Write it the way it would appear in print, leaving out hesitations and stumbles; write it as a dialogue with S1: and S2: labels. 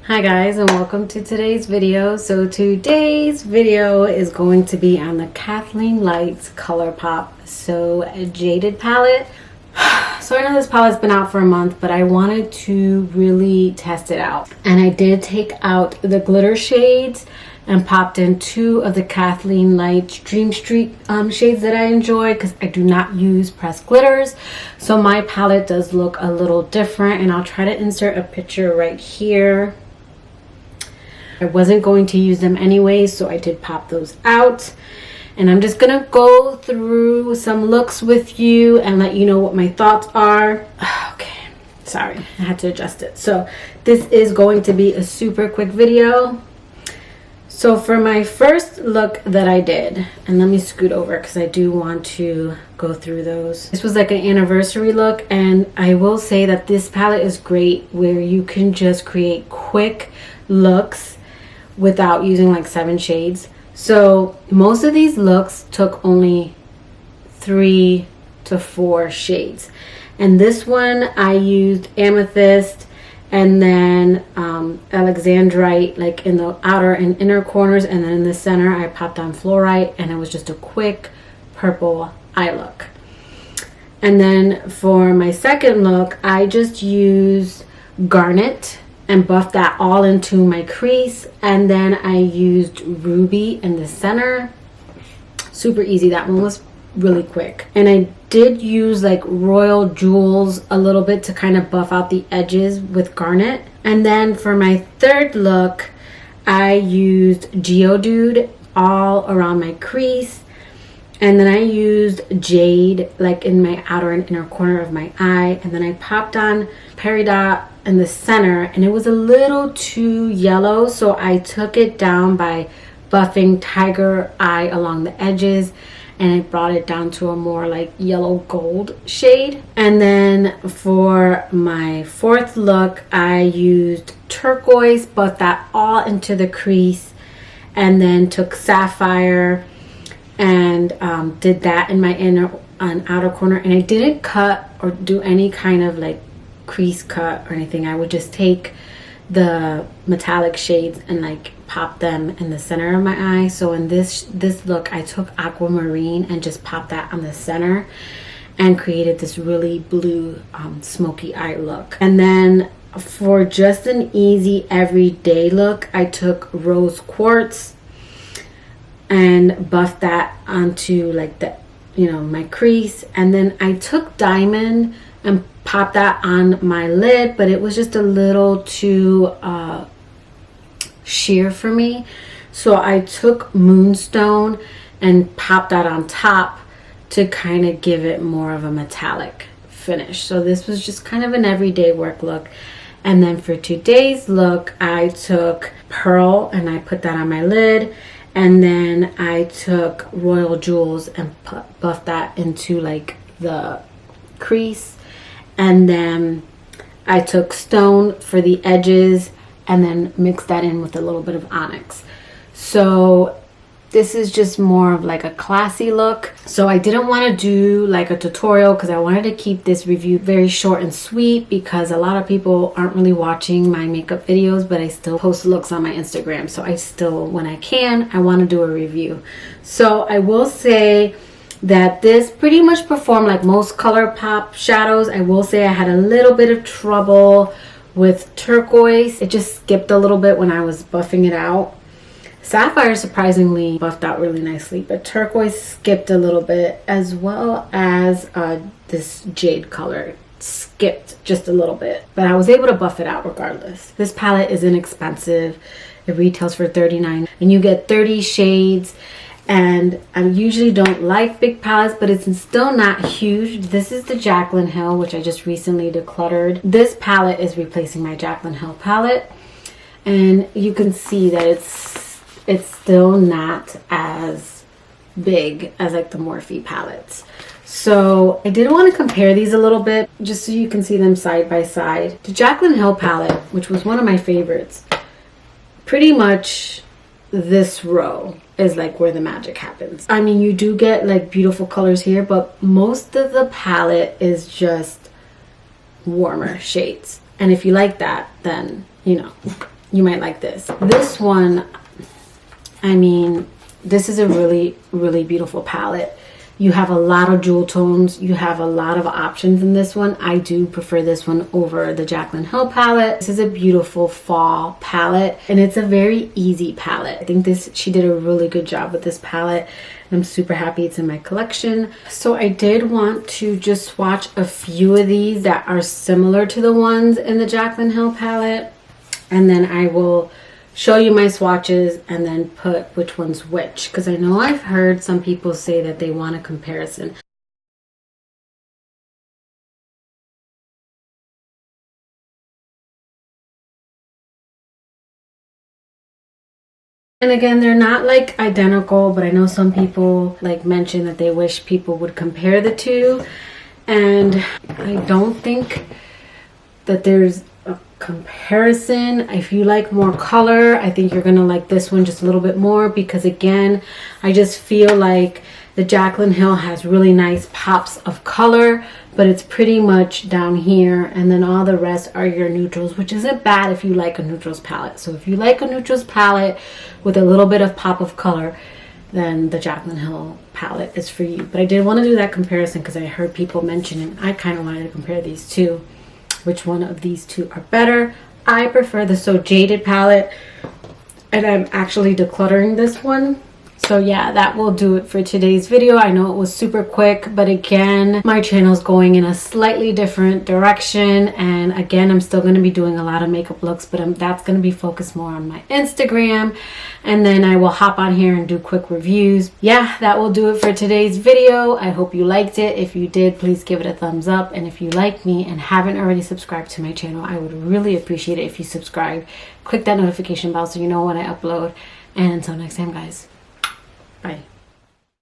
S1: Hi guys, and welcome to today's video. So today's video is going to be on the Kathleen Lights Colourpop So Jaded palette. So I know this palette's been out for a month, but I wanted to really test it out. And I did take out the glitter shades and popped in 2 of the Kathleen Lights Dream Street shades that I enjoy, because I do not use pressed glitters. So my palette does look a little different, and I'll try to insert a picture right here. I wasn't going to use them anyway, so I did pop those out. And I'm just gonna go through some looks with you and let you know what my thoughts are. Okay, sorry, I had to adjust it. So this is going to be a super quick video. So for my first look that I did, and let me scoot over because I do want to go through those. This was like an anniversary look, and I will say that this palette is great where you can just create quick looks without using like 7 shades. So most of these looks took only 3 to 4 shades, and this one I used amethyst and then alexandrite like in the outer and inner corners, and then in the center I popped on fluorite, and it was just a quick purple eye look. And then for my second look I just used garnet and buffed that all into my crease, and then I used ruby in the center. Super easy. That one was really quick. And I did use like royal jewels a little bit to kind of buff out the edges with garnet. And then for my third look I used geodude all around my crease, and then I used jade like in my outer and inner corner of my eye, and then I popped on peridot in the center, and it was a little too yellow, so I took it down by buffing tiger eye along the edges, and I brought it down to a more like yellow gold shade. And then for my fourth look I used turquoise, buffed that all into the crease, and then took sapphire and did that in my inner and outer corner. And I didn't cut or do any kind of like crease cut or anything. I would just take the metallic shades and like pop them in the center of my eye. So in this look I took aquamarine and just popped that on the center and created this really blue smoky eye look. And then for just an easy everyday look I took rose quartz and buffed that onto like the, you know, my crease. And then I took diamond and popped that on my lid, but it was just a little too sheer for me, so I took moonstone and popped that on top to kind of give it more of a metallic finish. So this was just kind of an everyday work look. And then for today's look I took pearl and I put that on my lid, and then I took royal jewels and buffed that into like the crease. And then I took stone for the edges and then mixed that in with a little bit of onyx. So this is just more of like a classy look. So I didn't want to do like a tutorial because I wanted to keep this review very short and sweet, because a lot of people aren't really watching my makeup videos, but I still post looks on my Instagram. So I still, when I can, I want to do a review. So I will say that this pretty much performed like most ColourPop shadows. I will say I had a little bit of trouble with turquoise. It just skipped a little bit when I was buffing it out. Sapphire surprisingly buffed out really nicely, but turquoise skipped a little bit, as well as this jade color skipped just a little bit, but I was able to buff it out regardless. This palette is inexpensive. It retails for $39 and you get 30 shades. And I usually don't like big palettes, but it's still not huge. This is the Jaclyn Hill, which I just recently decluttered. This palette is replacing my Jaclyn Hill palette, and you can see that it's still not as big as like the Morphe palettes. So I did want to compare these a little bit just so you can see them side by side. The Jaclyn Hill palette, which was one of my favorites, pretty much this row is like where the magic happens. I mean, you do get like beautiful colors here, but most of the palette is just warmer shades. And if you like that, then, you know, you might like this. This one, I mean, this is a really, really beautiful palette. You have a lot of jewel tones. You have a lot of options in this one. I do prefer this one over the Jaclyn Hill palette. This is a beautiful fall palette, and it's a very easy palette. I think she did a really good job with this palette. I'm super happy it's in my collection. So I did want to just swatch a few of these that are similar to the ones in the Jaclyn Hill palette, and then I will show you my swatches and then put which one's which, because I know I've heard some people say that they want a comparison. And again, they're not like identical, but I know some people like mention that they wish people would compare the two, and I don't think that there's a comparison. If you like more color, I think you're gonna like this one just a little bit more, because again, I just feel like the Jaclyn Hill has really nice pops of color, but it's pretty much down here, and then all the rest are your neutrals, which isn't bad if you like a neutrals palette. So if you like a neutrals palette with a little bit of pop of color, then the Jaclyn Hill palette is for you. But I did want to do that comparison because I heard people mention it. I kind of wanted to compare these two. Which one of these two are better? I prefer the So Jaded palette, and I'm actually decluttering this one. So yeah, that will do it for today's video. I know it was super quick, but again, my channel's going in a slightly different direction, and again, I'm still going to be doing a lot of makeup looks, but that's going to be focused more on my Instagram, and then I will hop on here and do quick reviews. Yeah, that will do it for today's video. I hope you liked it. If you did, please give it a thumbs up, and if you like me and haven't already subscribed to my channel, I would really appreciate it if you subscribe. Click that notification bell so you know when I upload, and until next time, guys. Bye.